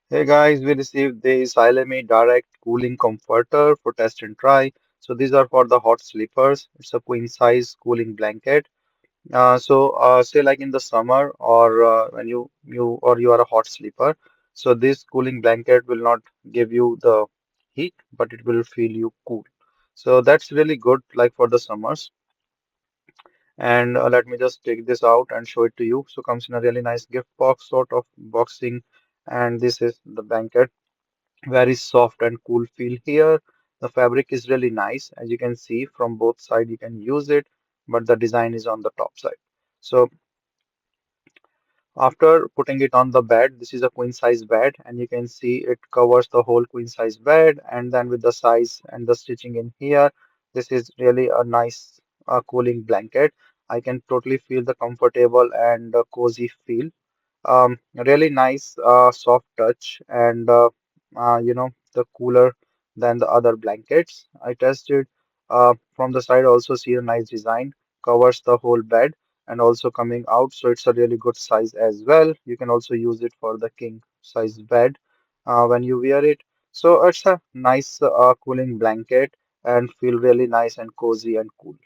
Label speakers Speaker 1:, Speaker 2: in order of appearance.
Speaker 1: Hey guys, we received this Ailemei Direct Cooling Comforter for test and try. So these are for the hot sleepers. It's a queen size cooling blanket. Say like in the summer or when you are a hot sleeper. So this cooling blanket will not give you the heat, but it will feel you cool. So that's really good, like for the summers. And let me just take this out and show it to you. So comes in a really nice gift box sort of boxing, and this is the blanket. Very soft and cool feel here. The fabric is really nice. As you can see from both sides, you can use it, but the design is on the top side. So after putting it on the bed, this is a queen size bed, and you can see it covers the whole queen size bed. And then with the size and the stitching in here, this is really a nice cooling blanket. I can totally feel the comfortable and cozy feel. Really nice, soft touch, and the cooler than the other blankets. I tested from the side, also see a nice design, covers the whole bed and also coming out. So it's a really good size as well. You can also use it for the king size bed when you wear it. So it's a nice cooling blanket and feel really nice and cozy and cool.